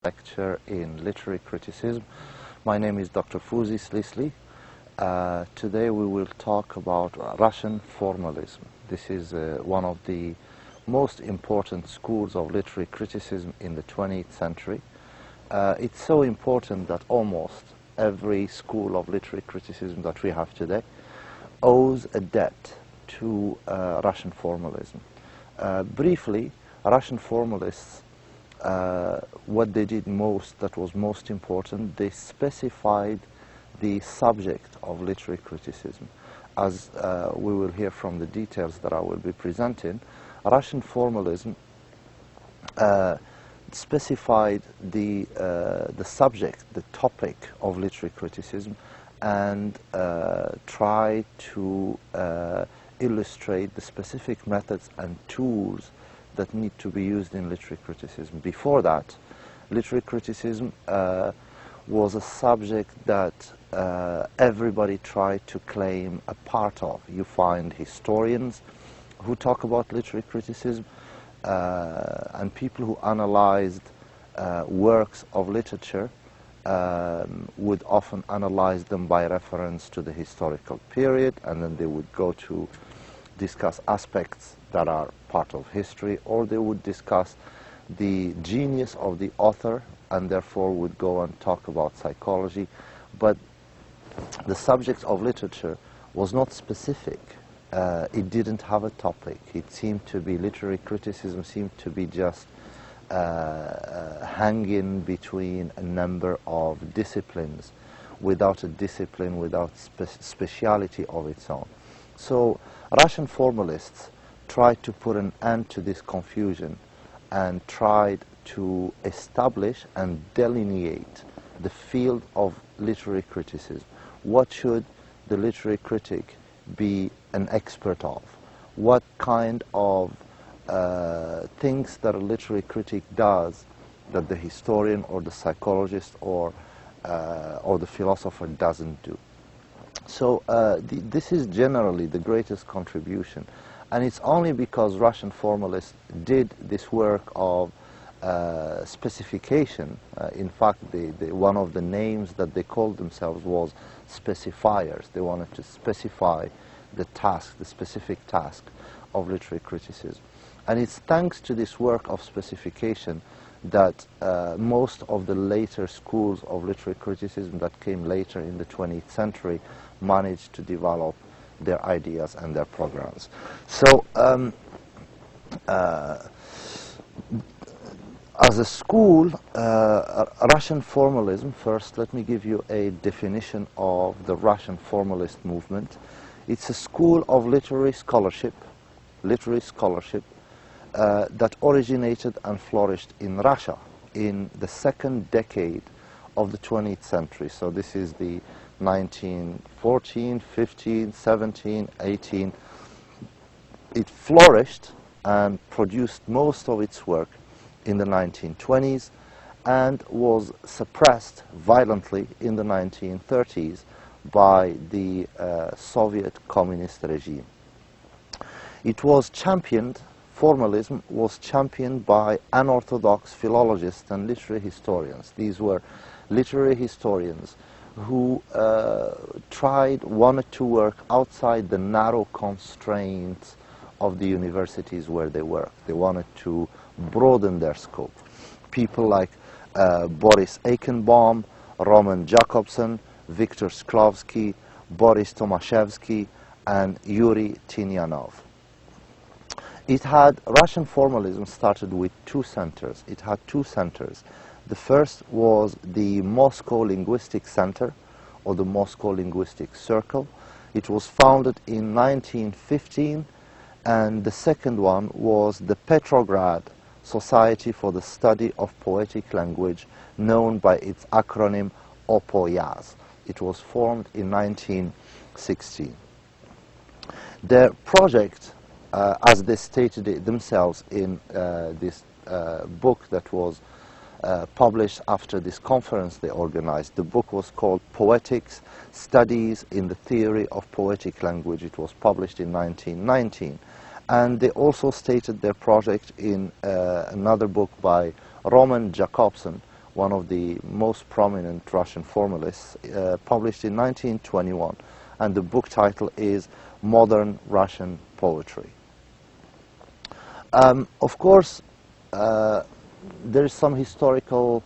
lecture in literary criticism. My name is Dr. Fوزي سليسلي. Today we will talk about Russian formalism. This is one of the most important schools of literary criticism in the 20th century. It's so important that almost every school of literary criticism that we have today owes a debt to Russian formalism. Briefly, Russian formalists, what they did most, that was most important, they specified the subject of literary criticism. As we will hear from the details that I will be presenting, Russian formalism specified the subject, the topic of literary criticism, and tried to illustrate the specific methods and tools that need to be used in literary criticism. Before that, literary criticism was a subject that everybody tried to claim a part of. You find historians who talk about literary criticism and people who analyzed works of literature would often analyze them by reference to the historical period, and then they would go to discuss aspects that are part of history, or they would discuss the genius of the author and therefore would go and talk about psychology. But the subject of literature was not specific. It didn't have a topic. It seemed to be, literary criticism seemed to be just hanging between a number of disciplines without a discipline, without speciality of its own. So Russian formalists tried to put an end to this confusion and tried to establish and delineate the field of literary criticism. What should the literary critic be an expert of? What kind of things that a literary critic does that the historian or the psychologist or the philosopher doesn't do? So this is generally the greatest contribution, and it's only because Russian formalists did this work of specification. In fact, one of the names that they called themselves was specifiers. They wanted to specify the task, the specific task of literary criticism. And it's thanks to this work of specification that most of the later schools of literary criticism that came later in the 20th century managed to develop their ideas and their programs. So as a school, Russian formalism, first let me give you a definition of the Russian formalist movement. It's a school of literary scholarship that originated and flourished in Russia in the second decade of the 20th century. So this is the 1914, 15, 17, 18. It flourished and produced most of its work in the 1920s and was suppressed violently in the 1930s by the Soviet communist regime. It was championed, formalism was championed by unorthodox philologists and literary historians. These were literary historians who wanted to work outside the narrow constraints of the universities where they worked. They wanted to broaden their scope. People like Boris Eichenbaum, Roman Jakobson, Viktor Shklovsky, Boris Tomaszewski, and Yuri Tinyanov. Russian formalism started with two centers. It had two centers. The first was the Moscow Linguistic Center, or the Moscow Linguistic Circle. It was founded in 1915, and the second one was the Petrograd Society for the Study of Poetic Language, known by its acronym OPOYAZ. It was formed in 1916. Their project, as they stated it themselves in this book that was published after this conference they organized. The book was called Poetics, Studies in the Theory of Poetic Language. It was published in 1919. And they also stated their project in another book by Roman Jakobson one of the most prominent Russian formalists, published in 1921, and the book title is Modern Russian Poetry. Of course, there is some historical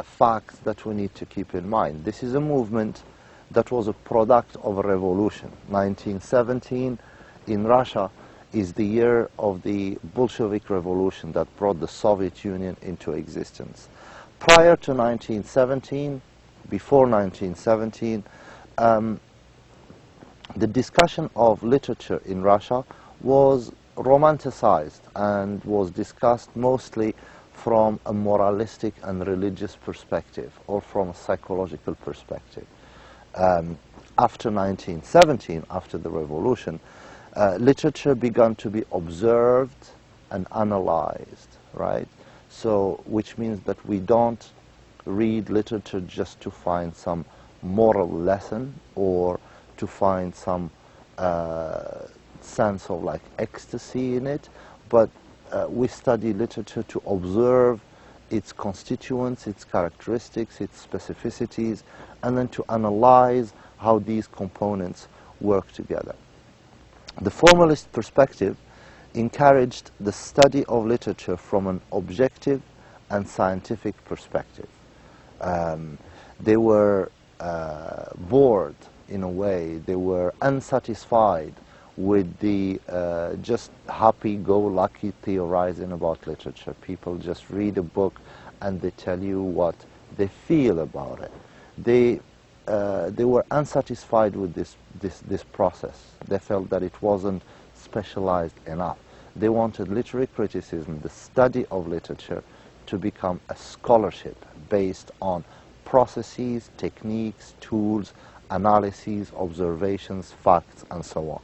facts that we need to keep in mind. This is a movement that was a product of a revolution. 1917 in Russia is the year of the Bolshevik Revolution that brought the Soviet Union into existence. Prior to 1917, before 1917, the discussion of literature in Russia was romanticized and was discussed mostly from a moralistic and religious perspective, or from a psychological perspective. After 1917, after the revolution, literature began to be observed and analyzed, right? So, which means that we don't read literature just to find some moral lesson or to find some sense of like ecstasy in it, but we study literature to observe its constituents, its characteristics, its specificities, and then to analyze how these components work together. The formalist perspective encouraged the study of literature from an objective and scientific perspective. They were bored in a way, they were unsatisfied with the just happy-go-lucky theorizing about literature. People just read a book and they tell you what they feel about it. They were unsatisfied with this process. They felt that it wasn't specialized enough. They wanted literary criticism, the study of literature, to become a scholarship based on processes, techniques, tools, analyses, observations, facts, and so on.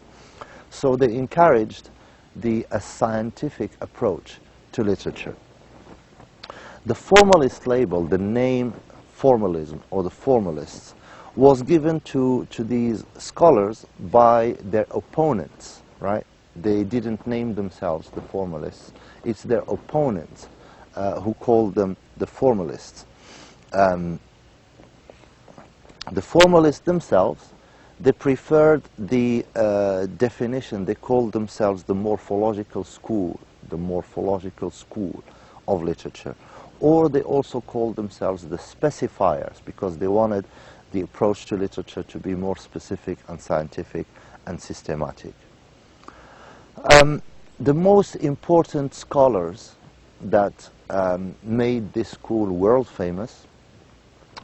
So they encouraged a scientific approach to literature. The formalist label, the name formalism or the formalists, was given to these scholars by their opponents, right? They didn't name themselves the formalists. It's their opponents who called them the formalists. The formalists themselves, they preferred the definition. They called themselves the morphological school of literature. Or they also called themselves the specifiers, because they wanted the approach to literature to be more specific and scientific and systematic. The most important scholars that made this school world famous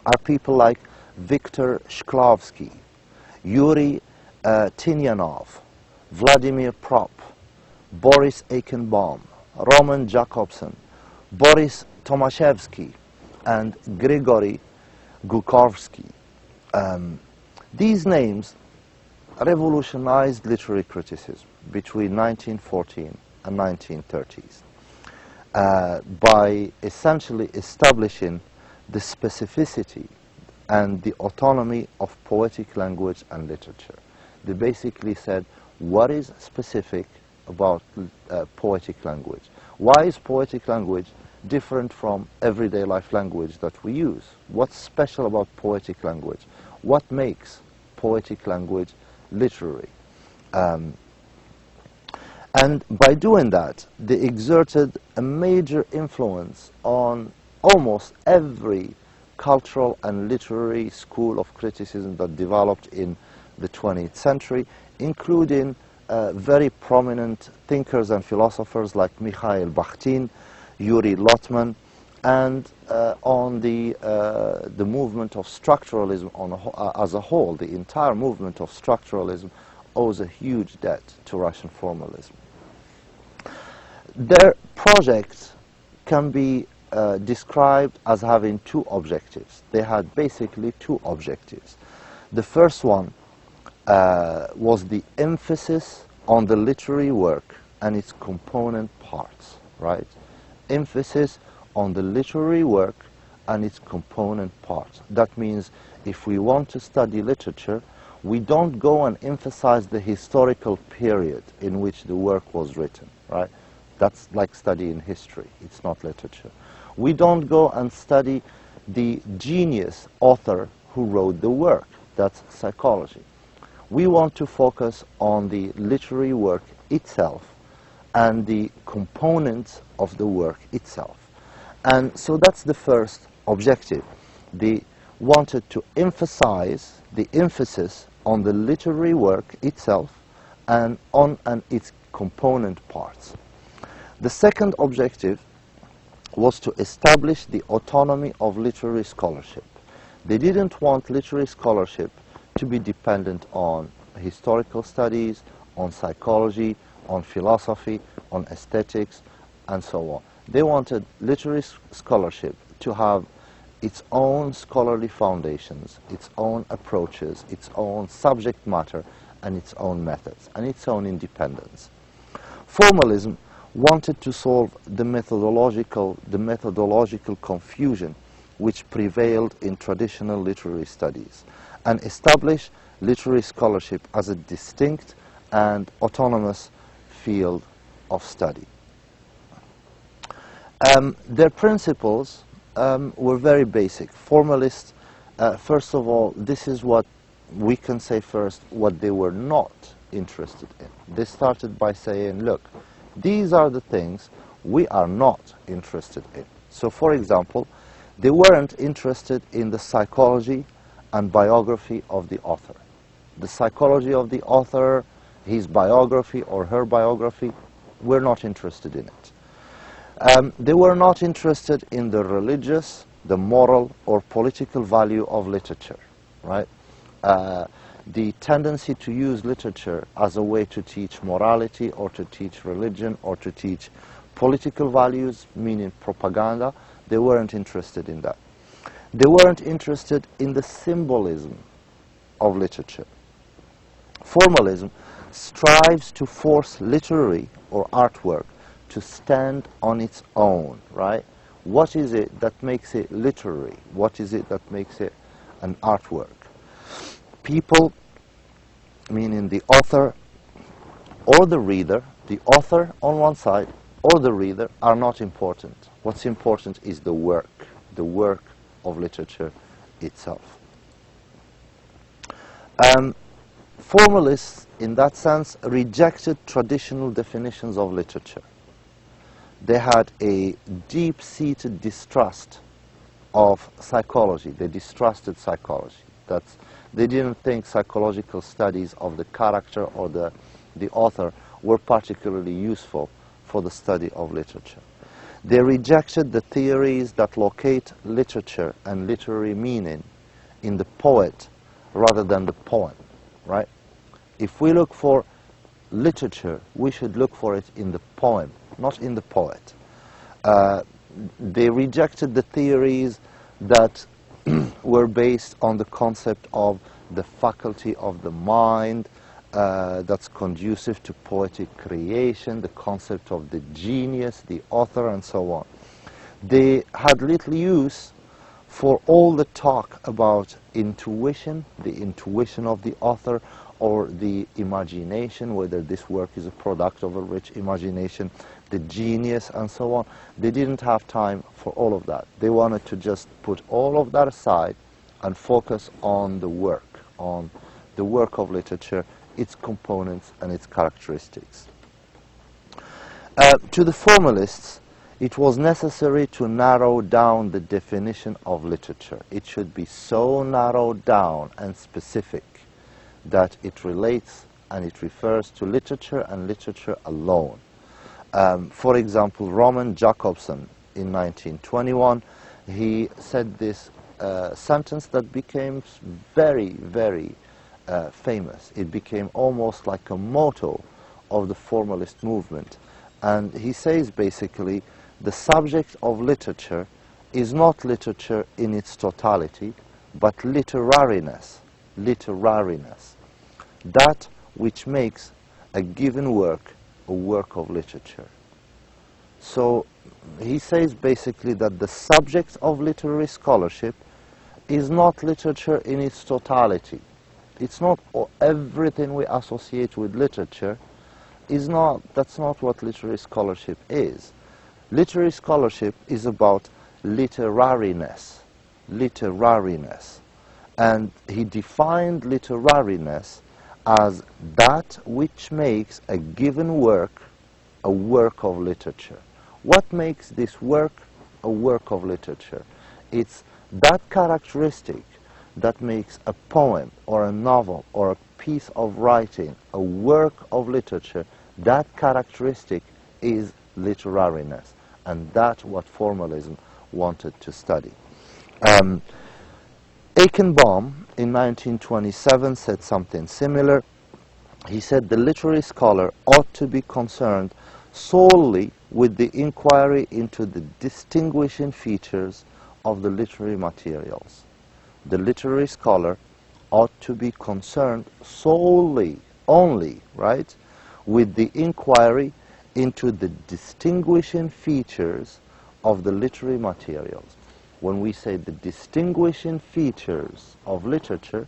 are people like Viktor Shklovsky, Yuri Tinyanov, Vladimir Prop, Boris Eichenbaum, Roman Jakobson, Boris Tomaszewski, and Grigory Glukovsky. These names revolutionized literary criticism between 1914 and 1930s by essentially establishing the specificity and the autonomy of poetic language and literature. They basically said, what is specific about poetic language? Why is poetic language different from everyday life language that we use? What's special about poetic language? What makes poetic language literary? And by doing that, they exerted a major influence on almost every cultural and literary school of criticism that developed in the 20th century, including very prominent thinkers and philosophers like Mikhail Bakhtin, Yuri Lotman, and on the movement of structuralism as a whole. The entire movement of structuralism owes a huge debt to Russian formalism. Their project can be described as having two objectives. They had basically two objectives. The first one was the emphasis on the literary work and its component parts, right? Emphasis on the literary work and its component parts. That means if we want to study literature, we don't go and emphasize the historical period in which the work was written, right? That's like studying history. It's not literature. We don't go and study the genius author who wrote the work. That's psychology. We want to focus on the literary work itself and the components of the work itself. And so that's the first objective. They wanted to emphasize the emphasis on the literary work itself and on its component parts. The second objective was to establish the autonomy of literary scholarship. They didn't want literary scholarship to be dependent on historical studies, on psychology, on philosophy, on aesthetics, and so on. They wanted literary scholarship to have its own scholarly foundations, its own approaches, its own subject matter, and its own methods, and its own independence. Formalism wanted to solve the methodological confusion which prevailed in traditional literary studies and establish literary scholarship as a distinct and autonomous field of study. Their principles were very basic. Formalists, first of all, this is what we can say first, what they were not interested in. They started by saying, look, these are the things we are not interested in. So, for example, they weren't interested in the psychology and biography of the author. The psychology of the author, his biography or her biography, we're not interested in it. They were not interested in the religious, the moral, or political value of literature, right? The tendency to use literature as a way to teach morality or to teach religion or to teach political values, meaning propaganda, they weren't interested in that. They weren't interested in the symbolism of literature. Formalism strives to force literary or artwork to stand on its own, right? What is it that makes it literary? What is it that makes it an artwork? People, meaning the author or the reader, the author on one side or the reader, are not important. What's important is the work of literature itself. Formalists, in that sense, rejected traditional definitions of literature. They had a deep-seated distrust of psychology. They distrusted psychology. They didn't think psychological studies of the character or the author were particularly useful for the study of literature. They rejected the theories that locate literature and literary meaning in the poet rather than the poem, right? If we look for literature, we should look for it in the poem, not in the poet. They rejected the theories that were based on the concept of the faculty of the mind that's conducive to poetic creation, the concept of the genius, the author, and so on. They had little use for all the talk about intuition, the intuition of the author, or the imagination, whether this work is a product of a rich imagination, the genius, and so on. They didn't have time for all of that. They wanted to just put all of that aside and focus on the work of literature, its components and its characteristics. To the formalists, it was necessary to narrow down the definition of literature. It should be so narrowed down and specific that it relates and it refers to literature and literature alone. For example, Roman Jakobson in 1921, he said this sentence that became very, very famous. It became almost like a motto of the formalist movement. And he says basically, the subject of literature is not literature in its totality, but literariness. That which makes a given work a work of literature. So he says basically that the subject of literary scholarship is not literature in its totality. It's not everything we associate with literature. That's not what literary scholarship is. Literary scholarship is about literariness. Literariness. And he defined literariness as that which makes a given work a work of literature. What makes this work a work of literature? It's that characteristic that makes a poem or a novel or a piece of writing a work of literature. That characteristic is literariness, and that's what formalism wanted to study. Eichenbaum in 1927 said something similar. He said the literary scholar ought to be concerned solely with the inquiry into the distinguishing features of the literary materials. The literary scholar ought to be concerned solely, only, right, with the inquiry into the distinguishing features of the literary materials. When we say the distinguishing features of literature,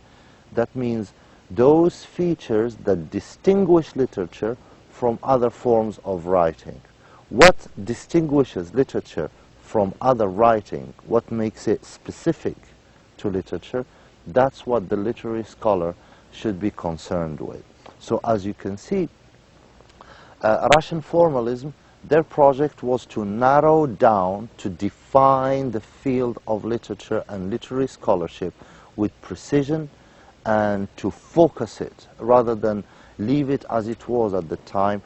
that means those features that distinguish literature from other forms of writing. What distinguishes literature from other writing, what makes it specific to literature, that's what the literary scholar should be concerned with. So as you can see, Russian formalism, their project was to narrow down, to define the field of literature and literary scholarship with precision and to focus it rather than leave it as it was at the time,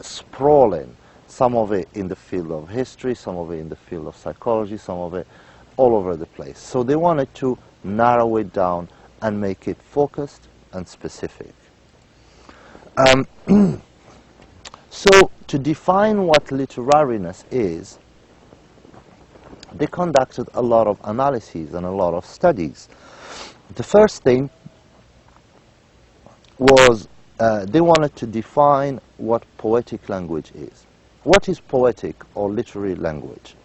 sprawling, some of it in the field of history, some of it in the field of psychology, some of it all over the place. So they wanted to narrow it down and make it focused and specific. So to define what literariness is, they conducted a lot of analyses and a lot of studies. The first thing was they wanted to define what poetic language is. What is poetic or literary language?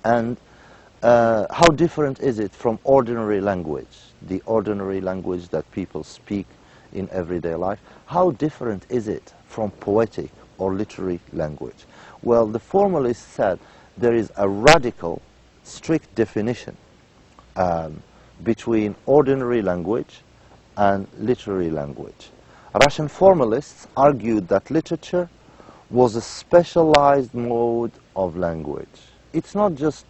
And how different is it from ordinary language, the ordinary language that people speak in everyday life? How different is it from poetic or literary language? Well, the formalists said there is a radical, strict definition between ordinary language and literary language. Russian formalists argued that literature was a specialized mode of language. It's not just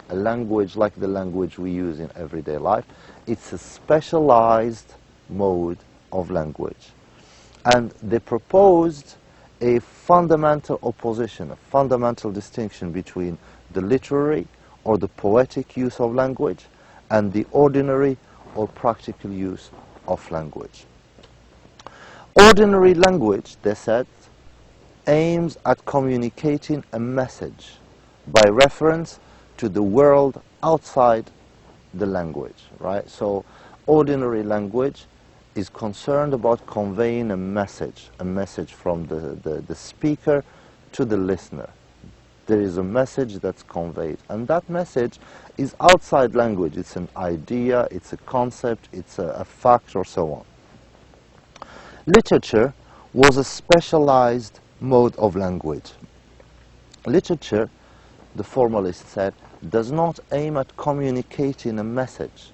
a language like the language we use in everyday life. It's a specialized mode of language. And they proposed a fundamental opposition, a fundamental distinction between the literary or the poetic use of language and the ordinary or practical use of language. Ordinary language, they said, aims at communicating a message by reference to the world outside the language, right? So ordinary language is concerned about conveying a message from the speaker to the listener. There is a message that's conveyed, and that message is outside language. It's an idea, it's a concept, it's a fact, or so on. Literature was a specialized mode of language. Literature, the formalist said, does not aim at communicating a message.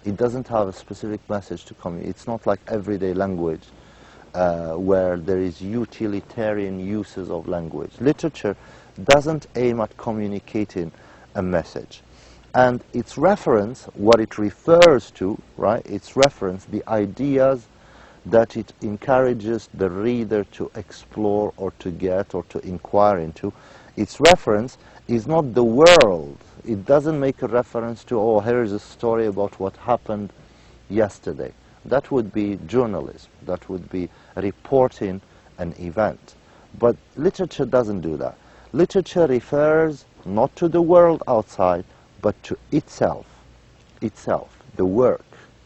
It doesn't have a specific message to communicate. It's not like everyday language where there is utilitarian uses of language. Literature doesn't aim at communicating a message. And its reference, what it refers to, right, its reference, the ideas that it encourages the reader to explore or to get or to inquire into, its reference is not the world. It doesn't make a reference to, oh, here is a story about what happened yesterday. That would be journalism. That would be reporting an event. But literature doesn't do that. Literature refers not to the world outside, but to itself, the work,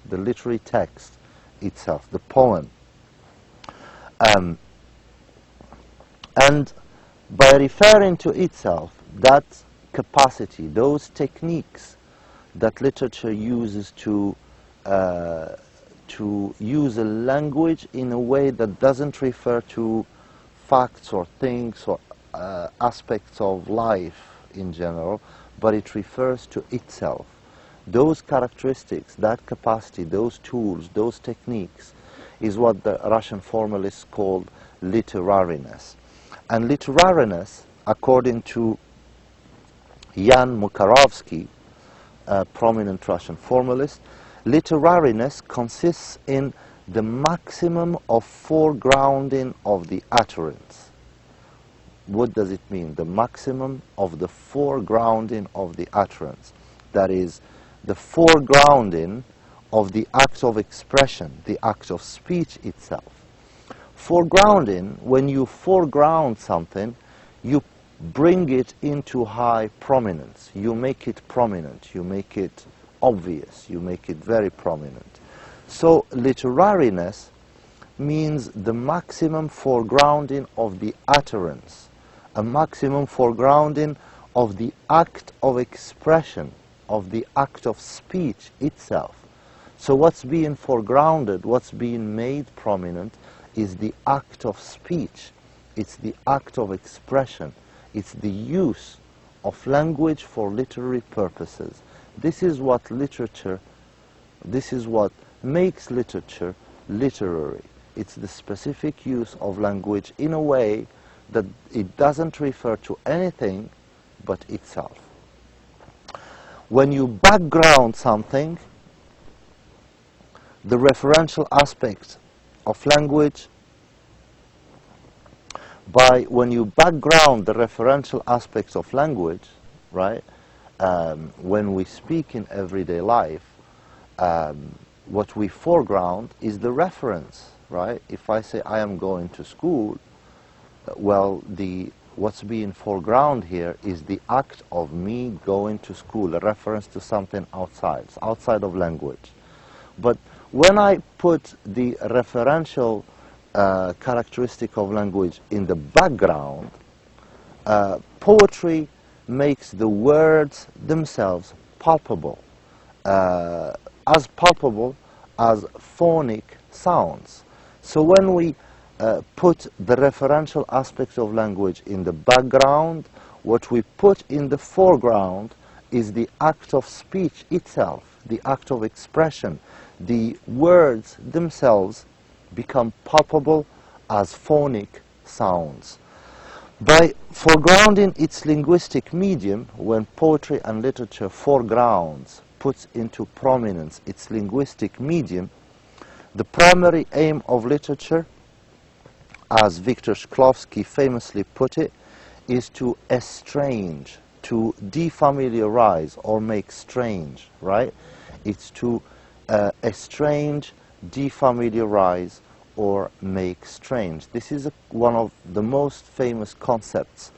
the literary text itself, the poem. And by referring to itself, that capacity, those techniques that literature uses to use a language in a way that doesn't refer to facts or things or aspects of life in general, but it refers to itself. Those characteristics, that capacity, those tools, those techniques is what the Russian formalists called literariness. And literariness, according to Jan Mukarovsky, a prominent Russian formalist, literariness consists in the maximum of foregrounding of the utterance. What does it mean? The maximum of the foregrounding of the utterance. That is, the foregrounding of the act of expression, the act of speech itself. Foregrounding, when you foreground something, you bring it into high prominence. You make it prominent, you make it obvious, you make it very prominent. So literariness means the maximum foregrounding of the utterance, a maximum foregrounding of the act of expression, of the act of speech itself. So what's being foregrounded, what's being made prominent is the act of speech. It's the act of expression. It's the use of language for literary purposes. This is what literature, this is what makes literature literary. It's the specific use of language in a way that it doesn't refer to anything but itself. When you background something, the referential aspect of language, when you background the referential aspects of language, right, when we speak in everyday life, what we foreground is the reference, right? If I say I am going to school, well, what's being foreground here is the act of me going to school, a reference to something outside, outside of language. But when I put the referential characteristic of language in the background, poetry makes the words themselves palpable as phonic sounds. So when we put the referential aspect of language in the background, what we put in the foreground is the act of speech itself, the act of expression. The words themselves become palpable as phonic sounds. By foregrounding its linguistic medium, when poetry and literature foregrounds, puts into prominence its linguistic medium, the primary aim of literature, as Viktor Shklovsky famously put it, is to estrange, to defamiliarize or make strange, right? It's to estrange, defamiliarize, or make strange. This is one of the most famous concepts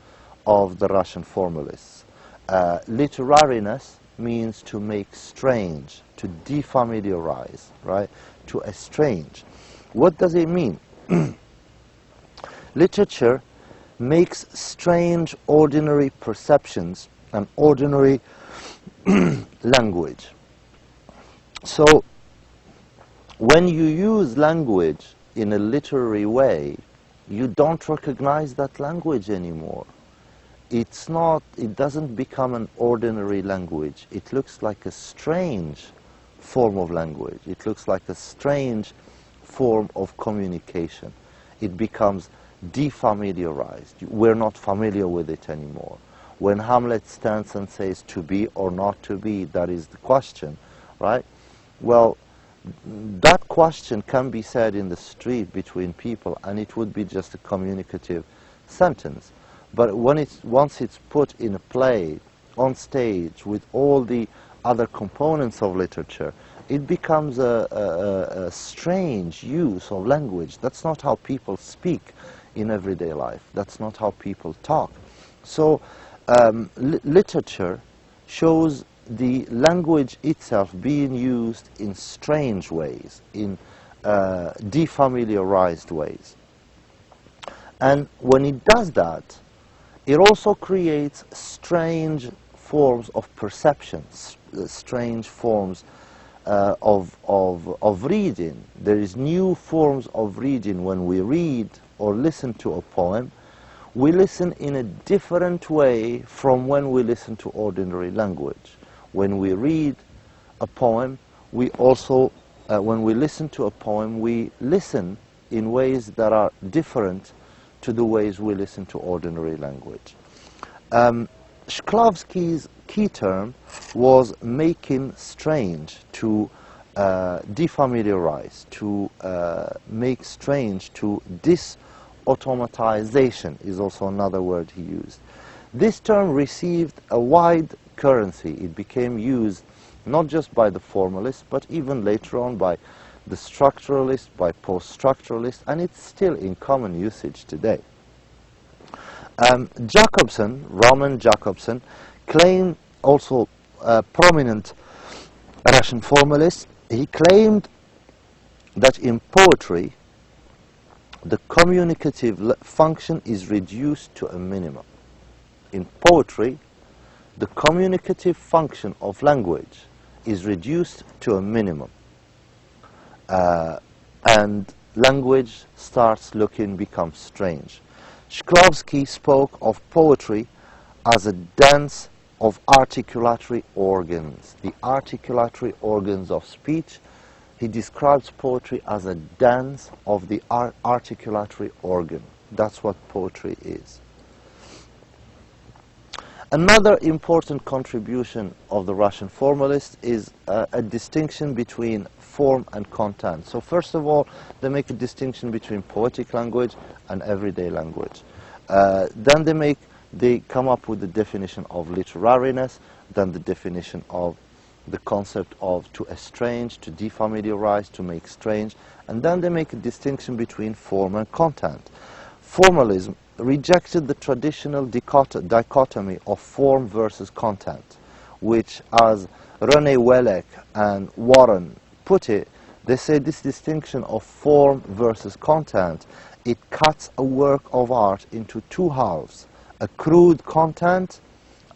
of the Russian formalists. Literariness means to make strange, to defamiliarize, right? To estrange. What does it mean? Literature makes strange ordinary perceptions and ordinary language. So when you use language in a literary way, you don't recognize that language anymore. It doesn't become an ordinary language. It looks like a strange form of language. It looks like a strange form of communication. It becomes defamiliarized. We're not familiar with it anymore. When Hamlet stands and says to be or not to be, that is the question, right? Well, that question can be said in the street between people and it would be just a communicative sentence. But once it's put in a play, on stage, with all the other components of literature, it becomes a strange use of language. That's not how people speak in everyday life. That's not how people talk. So literature shows the language itself being used in strange ways, in defamiliarized ways. And when it does that, it also creates strange forms of perception, strange forms of reading. There is new forms of reading when we read or listen to a poem. we listen in a different way from when we listen to ordinary language. When we read a poem, we also, when we listen to a poem, we listen in ways that are different to the ways we listen to ordinary language. Shklovsky's key term was making strange, to defamiliarize, to make strange, to disautomatization is also another word he used. This term received a wide currency. It became used not just by the formalists, but even later on by the structuralists, by post-structuralists, and it's still in common usage today. Jacobson, Roman Jacobson, claimed, also a prominent Russian formalist, he claimed that in poetry the communicative function is reduced to a minimum. In poetry, the communicative function of language is reduced to a minimum. And language becomes strange. Shklovsky spoke of poetry as a dance of articulatory organs, the articulatory organs of speech. He describes poetry as a dance of the articulatory organ. That's what poetry is. Another important contribution of the Russian formalists is a distinction between form and content. So first of all, they make a distinction between poetic language and everyday language. Then they come up with the definition of literariness, then the definition of the concept of to estrange, to defamiliarize, to make strange, and then they make a distinction between form and content. Formalism rejected the traditional dichotomy of form versus content, which, as René Wellek and Warren put it, they say this distinction of form versus content, it cuts a work of art into two halves, a crude content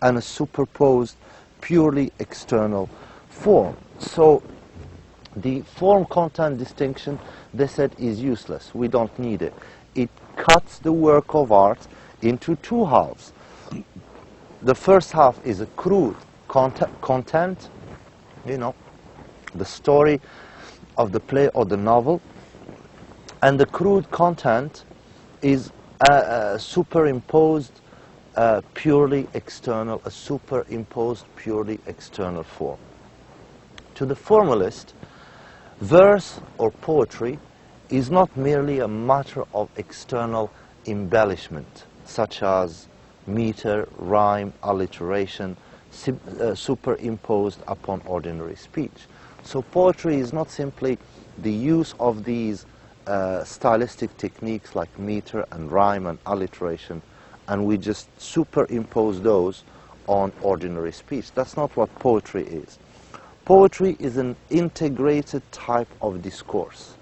and a superposed, purely external form. So the form-content distinction, they said, is useless. We don't need it. It cuts the work of art into two halves. The first half is a crude content, you know, the story of the play or the novel, and the crude content is superimposed purely external, a superimposed purely external form. To the formalist, verse or poetry is not merely a matter of external embellishment, such as meter, rhyme, alliteration, superimposed upon ordinary speech. So poetry is not simply the use of these stylistic techniques like meter and rhyme and alliteration, and we just superimpose those on ordinary speech. That's not what poetry is. Poetry is an integrated type of discourse,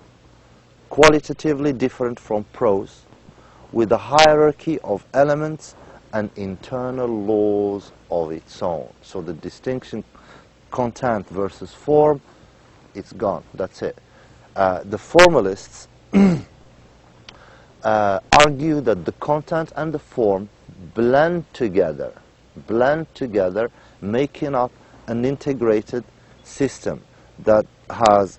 qualitatively different from prose, with a hierarchy of elements and internal laws of its own. So the distinction content versus form, it's gone. That's it. The formalists argue that the content and the form blend together, making up an integrated system that has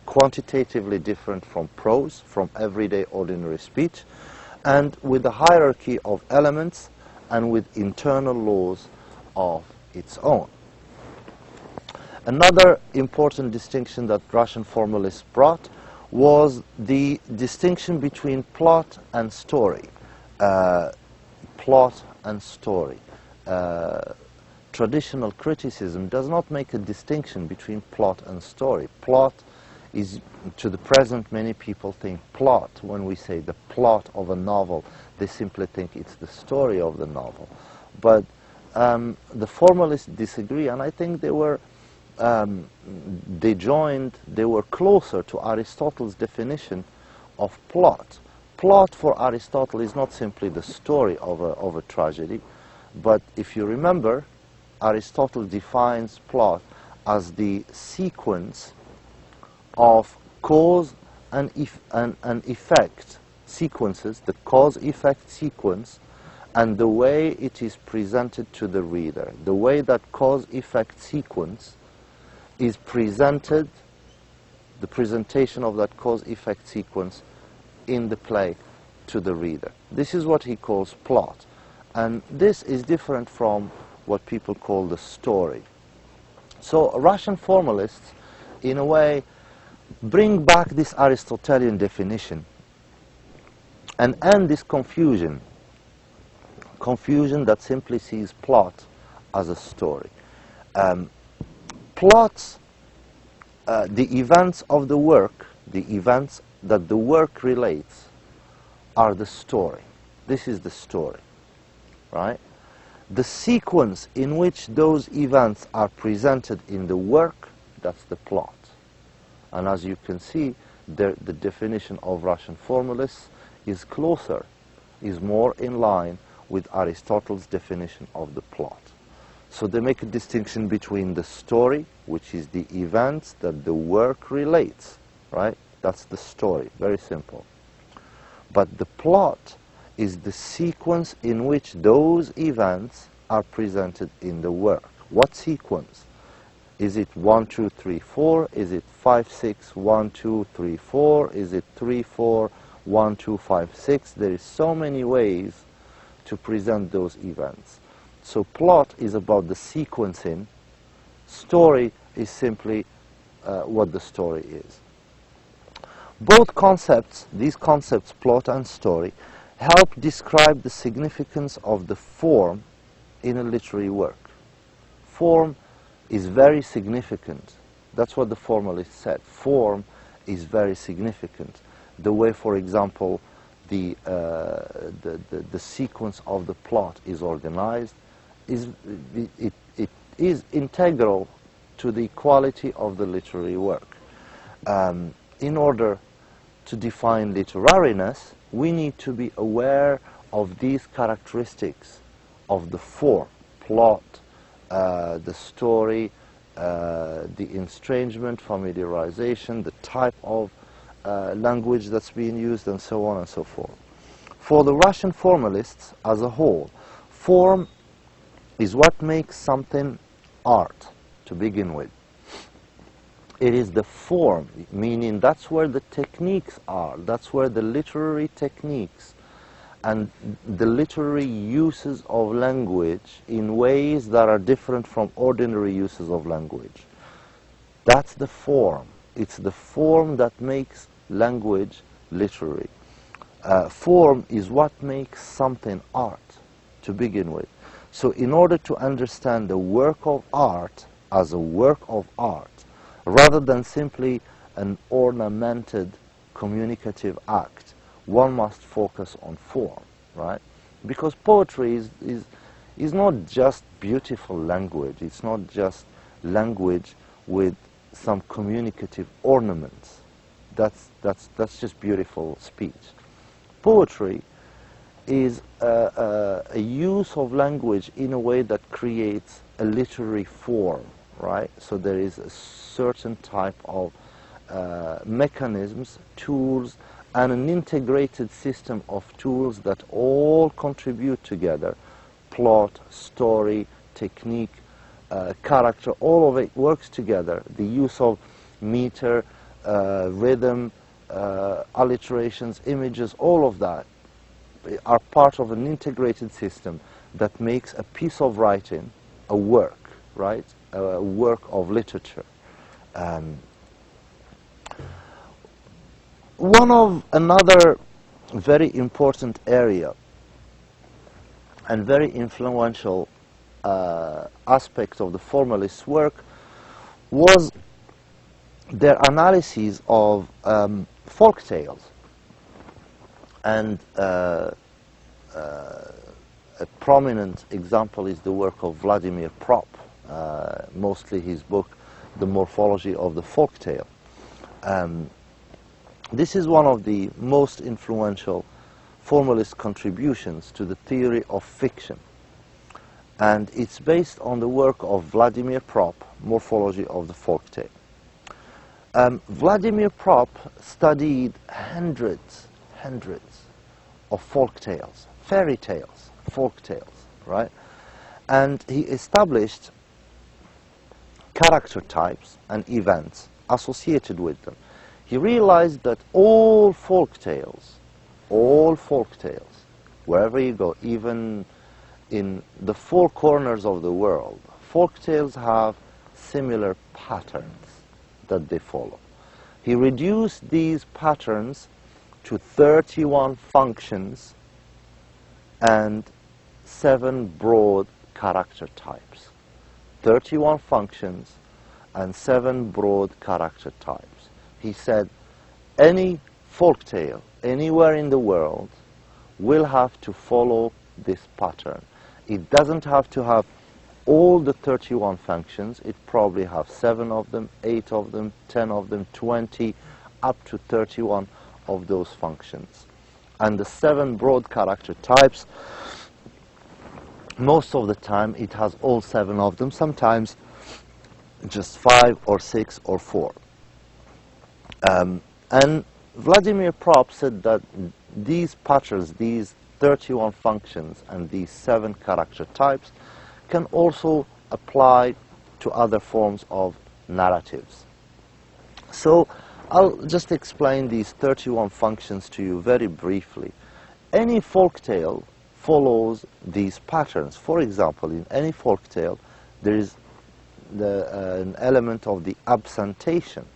quantitatively different from prose, from everyday ordinary speech, and with a hierarchy of elements and with internal laws of its own. Another important distinction that Russian formalists brought was the distinction between plot and story. Plot and story. Traditional criticism does not make a distinction between plot and story. Plot is, to the present, many people think plot. When we say the plot of a novel, they simply think it's the story of the novel. But the formalists disagree, and I think they were closer to Aristotle's definition of plot. Plot for Aristotle is not simply the story of a tragedy, but if you remember, Aristotle defines plot as the sequence of cause and effect sequences, the cause-effect sequence and the way it is presented to the reader, the way that cause-effect sequence is presented, the presentation of that cause-effect sequence in the play to the reader. This is what he calls plot. And this is different from what people call the story. So Russian formalists, in a way, bring back this Aristotelian definition and end this confusion that simply sees plot as a story. Plots, the events of the work, the events that the work relates, are the story. This is the story, right? The sequence in which those events are presented in the work, that's the plot. And as you can see, the definition of Russian formalists is closer, is more in line with Aristotle's definition of the plot. So they make a distinction between the story, which is the events that the work relates, right? That's the story, very simple. But the plot is the sequence in which those events are presented in the work. What sequence? Is it 1, 2, 3, 4? Is it 5, 6, 1, 2, 3, 4? Is it 3, 4, 1, 2, 5, 6? There is so many ways to present those events. So plot is about the sequencing. Story is simply what the story is. Both concepts, these concepts, plot and story, help describe the significance of the form in a literary work. Form is very significant. That's what the formalist said. Form is very significant. The way, for example, the sequence of the plot is organized it is integral to the quality of the literary work. In order to define literariness, we need to be aware of these characteristics of the form, plot, the story, the estrangement, familiarization, the type of language that's being used, and so on and so forth. For the Russian formalists as a whole, form is what makes something art to begin with. It is the form, meaning that's where the techniques are, that's where the literary techniques and the literary uses of language in ways that are different from ordinary uses of language. That's the form. It's the form that makes language literary. Form is what makes something art to begin with. So in order to understand the work of art as a work of art, rather than simply an ornamented communicative act, one must focus on form, right? Because poetry is not just beautiful language, it's not just language with some communicative ornaments. That's just beautiful speech. Poetry is a use of language in a way that creates a literary form, right? So there is a certain type of mechanisms, tools, and an integrated system of tools that all contribute together. Plot, story, technique, character, all of it works together. The use of meter, rhythm, alliterations, images, all of that are part of an integrated system that makes a piece of writing a work, right? A work of literature. Another very important area and very influential aspect of the formalist work was their analysis of folk tales. And a prominent example is the work of Vladimir Prop, mostly his book, The Morphology of the Folk Tale. This is one of the most influential formalist contributions to the theory of fiction. And it's based on the work of Vladimir Prop, Morphology of the Folk Tale. Vladimir Prop studied hundreds of folk tales, fairy tales, folk tales, right? And he established character types and events associated with them. He realized that all folk tales, wherever you go, even in the four corners of the world, folk tales have similar patterns that they follow. He reduced these patterns to 31 functions and 7 broad character types. 31 functions and 7 broad character types. He said any folk tale anywhere in the world will have to follow this pattern. It doesn't have to have all the 31 functions. It probably have 7 of them, 8 of them, 10 of them, 20, up to 31 of those functions. And the 7 broad character types, most of the time it has all 7 of them, sometimes just 5 or 6 or 4. And Vladimir Propp said that these patterns, these 31 functions and these 7 character types can also apply to other forms of narratives. So I'll just explain these 31 functions to you very briefly. Any folk tale follows these patterns. For example, in any folk tale there is an element of the absentation.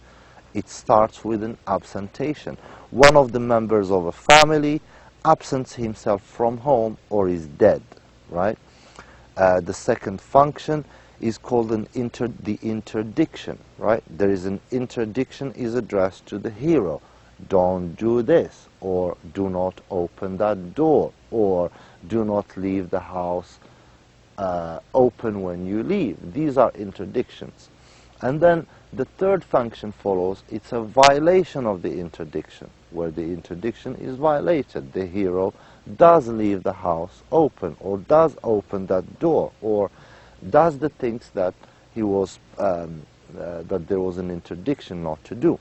It starts with an absentation. One of the members of a family absents himself from home or is dead, right? The second function is called the interdiction, right? There is an interdiction is addressed to the hero. Don't do this, or do not open that door, or do not leave the house open when you leave. These are interdictions. And then the third function follows. It's a violation of the interdiction, where the interdiction is violated. The hero does leave the house open, or does open that door, or does the things that he was that there was an interdiction not to do.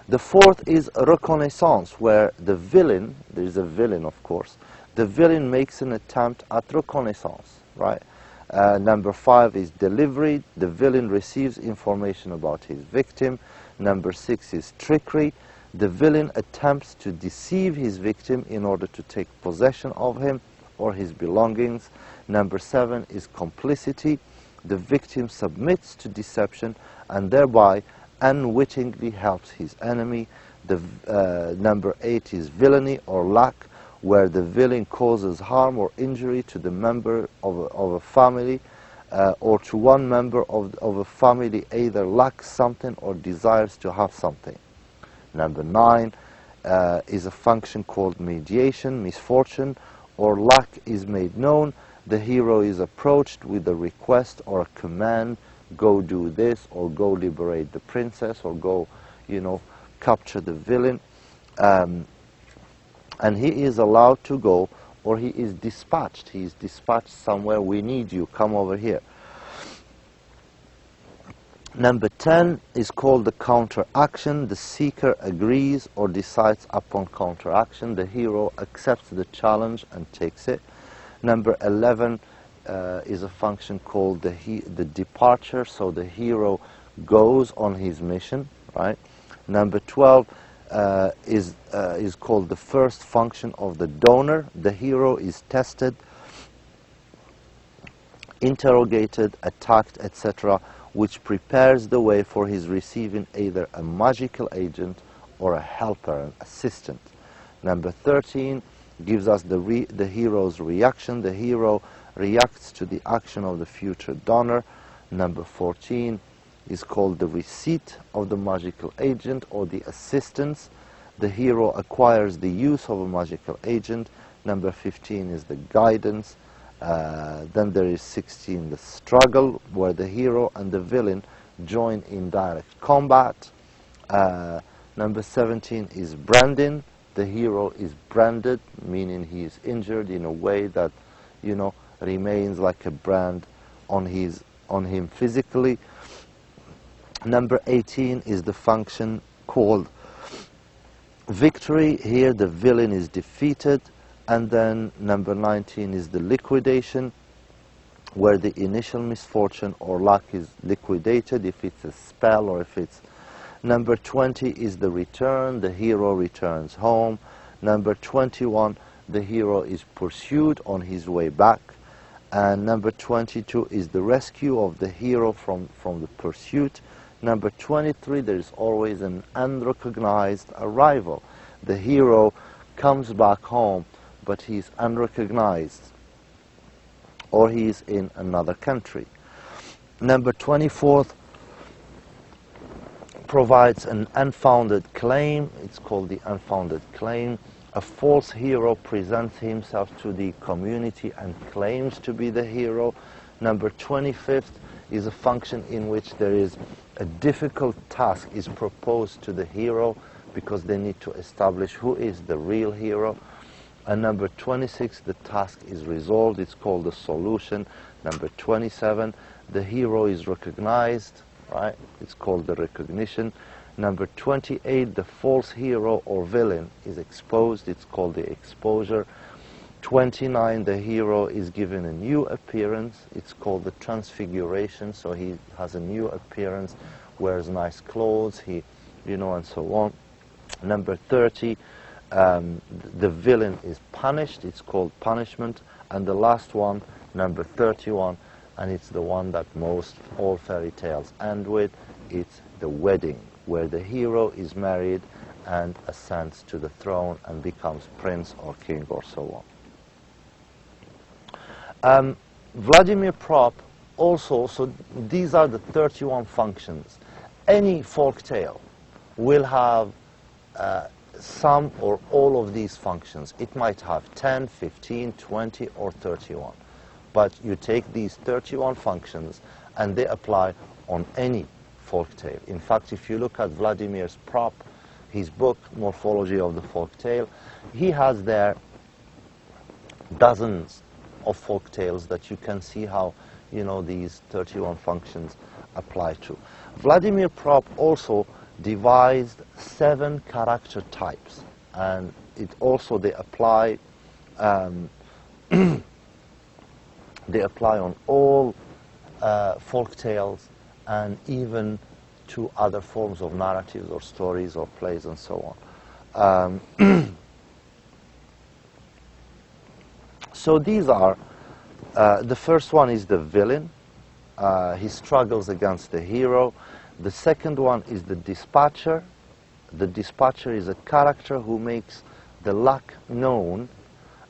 The fourth is reconnaissance, where the villain, there is a villain of course, the villain makes an attempt at reconnaissance, right? Number 5 is delivery. The villain receives information about his victim. Number 6 is trickery. The villain attempts to deceive his victim in order to take possession of him or his belongings. Number 7 is complicity. The victim submits to deception and thereby unwittingly helps his enemy. Number 8 is villainy or lack, where the villain causes harm or injury to the member of a family or to one member of a family, either lacks something or desires to have something. Number 9 is a function called mediation. Misfortune or lack is made known. The hero is approached with a request or a command: go do this, or go liberate the princess, or go, capture the villain. And he is allowed to go, or he is dispatched. He is dispatched somewhere. We need you. Come over here. Number 10 is called the counteraction. The seeker agrees or decides upon counteraction. The hero accepts the challenge and takes it. Number 11 is a function called the departure. So the hero goes on his mission, right? Number 12 is called the first function of the donor. The hero is tested, interrogated, attacked, etc., which prepares the way for his receiving either a magical agent or a helper, an assistant. Number 13 gives us the hero's reaction. The hero reacts to the action of the future donor. Number 14 is called the receipt of the magical agent or the assistance. The hero acquires the use of a magical agent. Number 15 is the guidance. Then there is 16, the struggle, where the hero and the villain join in direct combat. Number 17 is branding. The hero is branded, meaning he is injured in a way that, remains like a brand on him physically. Number 18 is the function called victory. Here the villain is defeated And then number 19 is the liquidation, where the initial misfortune or luck is liquidated, if it's a spell or if it's... Number 20 is the return, the hero returns home. Number 21, the hero is pursued on his way back. And number 22 is the rescue of the hero from the pursuit. Number 23, there is always an unrecognized arrival. The hero comes back home, but he's unrecognized, or he's in another country. Number 24 provides an unfounded claim. It's called the unfounded claim. A false hero presents himself to the community and claims to be the hero. Number 25th is a function in which there is a difficult task is proposed to the hero because they need to establish who is the real hero. And number 26, the task is resolved. It's called the solution. Number 27, the hero is recognized, right? It's called the recognition. Number 28, the false hero or villain is exposed. It's called the exposure. 29, the hero is given a new appearance. It's called the transfiguration. So he has a new appearance, wears nice clothes, and so on. Number 30, the villain is punished. It's called punishment. And the last one, number 31, and it's the one that most all fairy tales end with, it's the wedding, where the hero is married and ascends to the throne and becomes prince or king or so on. Vladimir Prop also, so these are the 31 functions. Any folk tale will have some or all of these functions. It might have 10, 15, 20, or 31. But you take these 31 functions and they apply on any folk tale. In fact, if you look at Vladimir Prop, his book, Morphology of the Folk Tale, he has there dozens of folk tales that you can see how, these 31 functions apply to. Vladimir Prop also devised 7 character types, and they apply they apply on all folk tales and even to other forms of narratives or stories or plays and so on. So these are, the first one is the villain. He struggles against the hero. The second one is the dispatcher. The dispatcher is a character who makes the luck known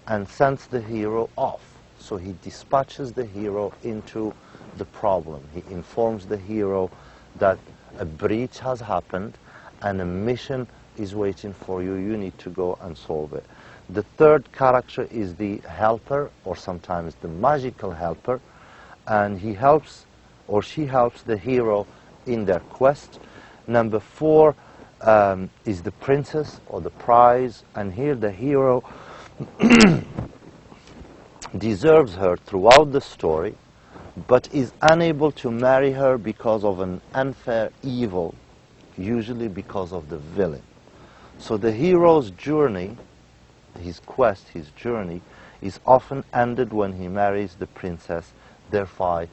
and sends the hero off. So he dispatches the hero into the problem. He informs the hero that a breach has happened and a mission is waiting for you. You need to go and solve it. The third character is the helper, or sometimes the magical helper, and he helps or she helps the hero in their quest. Number 4 is the princess or the prize, and here the hero deserves her throughout the story, but is unable to marry her because of an unfair evil, usually because of the villain. So the hero's journey, his quest, his journey, is often ended when he marries the princess, thereby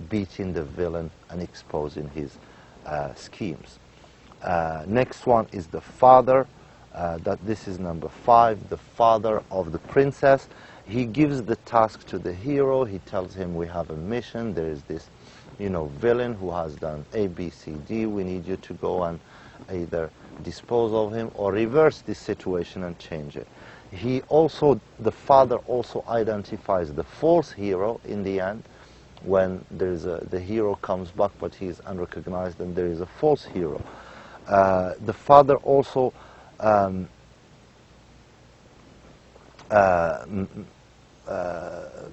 beating the villain and exposing his schemes. Next one is the father. This is number 5, the father of the princess. He gives the task to the hero. He tells him, we have a mission. There is this, villain who has done A, B, C, D. We need you to go and either dispose of him or reverse this situation and change it. The father also identifies the false hero in the end. When the hero comes back but he is unrecognized, and there is a false hero. The father also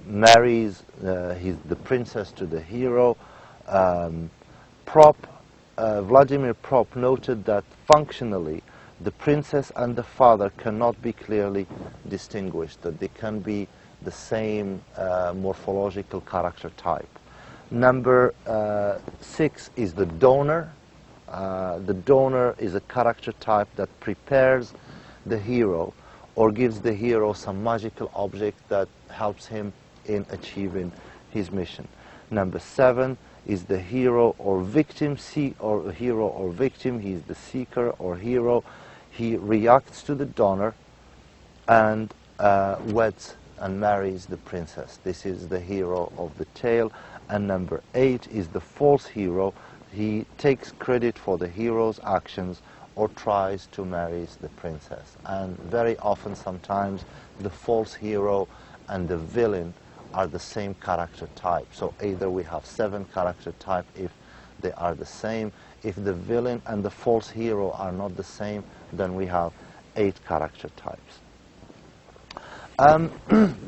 marries the princess to the hero. Vladimir Prop noted that functionally the princess and the father cannot be clearly distinguished, that they can be the same morphological character type. Number 6 is the donor. The donor is a character type that prepares the hero or gives the hero some magical object that helps him in achieving his mission. Number 7 is the hero or victim, hero or victim. He is the seeker or hero. He reacts to the donor and weds and marries the princess. This is the hero of the tale. And number 8 is the false hero. He takes credit for the hero's actions or tries to marry the princess. And very often, sometimes, the false hero and the villain are the same character type. So either we have 7 character type if they are the same. If the villain and the false hero are not the same, then we have 8 character types.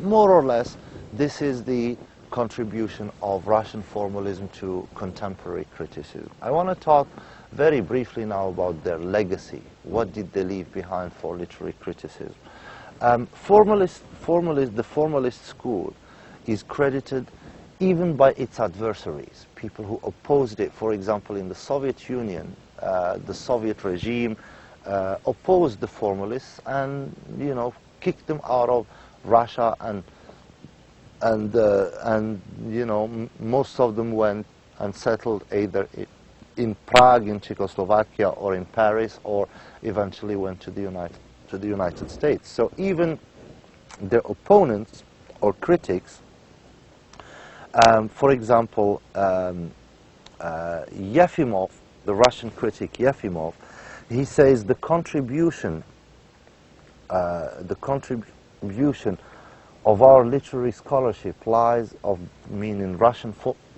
More or less, this is the contribution of Russian formalism to contemporary criticism. I want to talk very briefly now about their legacy. What did they leave behind for literary criticism? The formalist school is credited even by its adversaries, people who opposed it. For example, in the Soviet Union, the Soviet regime opposed the formalists and, kicked them out of Russia, and most of them went and settled either in Prague, in Czechoslovakia, or in Paris, or eventually went to the United States. So even their opponents or critics, for example, Yefimov, the Russian critic Yefimov, he says the contribution of our literary scholarship lies, meaning Russian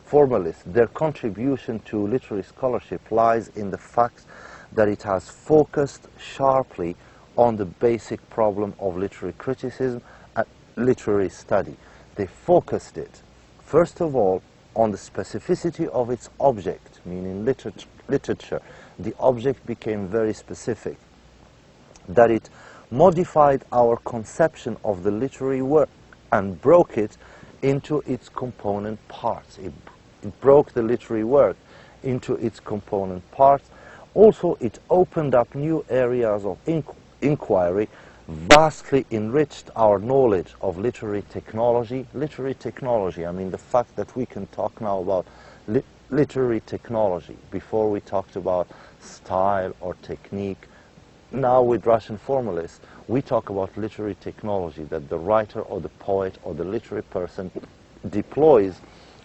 formalists, their contribution to literary scholarship lies in the fact that it has focused sharply on the basic problem of literary criticism and literary study. They focused it, first of all, on the specificity of its object, meaning literature. The object became very specific, that it modified our conception of the literary work and broke it into its component parts. It broke the literary work into its component parts. Also, it opened up new areas of inquiry, vastly enriched our knowledge of literary technology. Literary technology, I mean the fact that we can talk now about literary technology. Before we talked about style or technique. Now with Russian formalists, we talk about literary technology, that the writer or the poet or the literary person deploys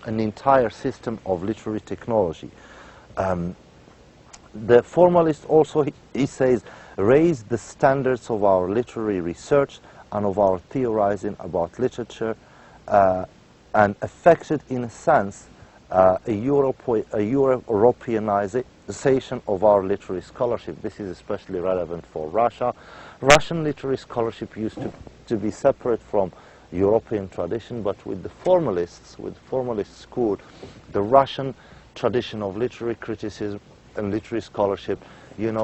an entire system of literary technology. The formalist also, he says, raised the standards of our literary research and of our theorizing about literature and affected, in a sense, a Europeanization of our literary scholarship. This is especially relevant for Russia. Russian literary scholarship used to be separate from European tradition, but with the formalists, with the formalist school, the Russian tradition of literary criticism and literary scholarship,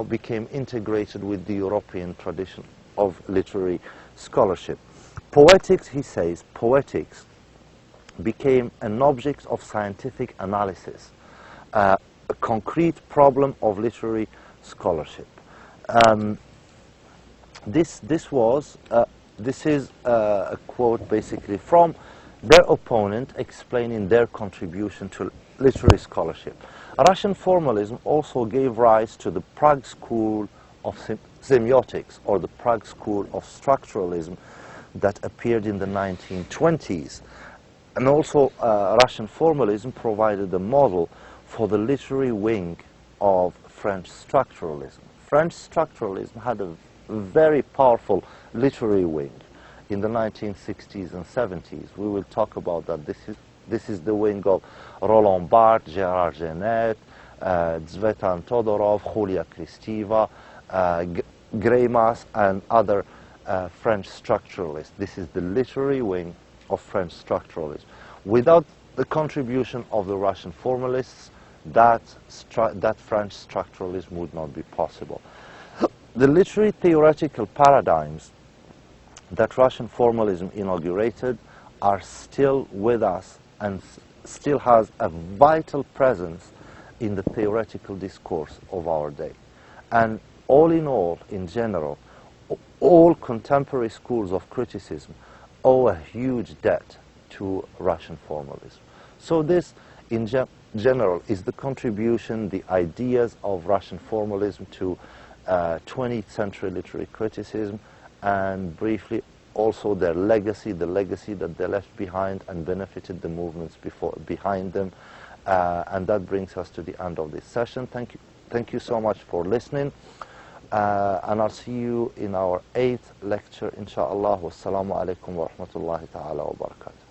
became integrated with the European tradition of literary scholarship. Poetics, he says, poetics became an object of scientific analysis, a concrete problem of literary scholarship. This is a quote basically from their opponent explaining their contribution to literary scholarship. Russian formalism also gave rise to the Prague school of semiotics, or the Prague school of structuralism, that appeared in the 1920s. And also Russian formalism provided a model for the literary wing of French structuralism. French structuralism had a very powerful literary wing in the 1960s and 70s. We will talk about that. This is the wing of Roland Barthes, Gérard Genette, Tsvetan Todorov, Julia Kristeva, Greimas, and other French structuralists. This is the literary wing of French structuralism. Without the contribution of the Russian formalists, that French structuralism would not be possible. The literary theoretical paradigms that Russian formalism inaugurated are still with us and still has a vital presence in the theoretical discourse of our day. And all in all, in general, all contemporary schools of criticism owe a huge debt to Russian formalism. So this, in general, is the contribution, the ideas of Russian formalism to 20th century literary criticism, and briefly also their legacy, the legacy that they left behind and benefited the movements behind them. And that brings us to the end of this session. Thank you so much for listening. And I'll see you in our 8th lecture, inshallah. Wassalamu alaikum wa rahmatullahi ta'ala wa barakatuh.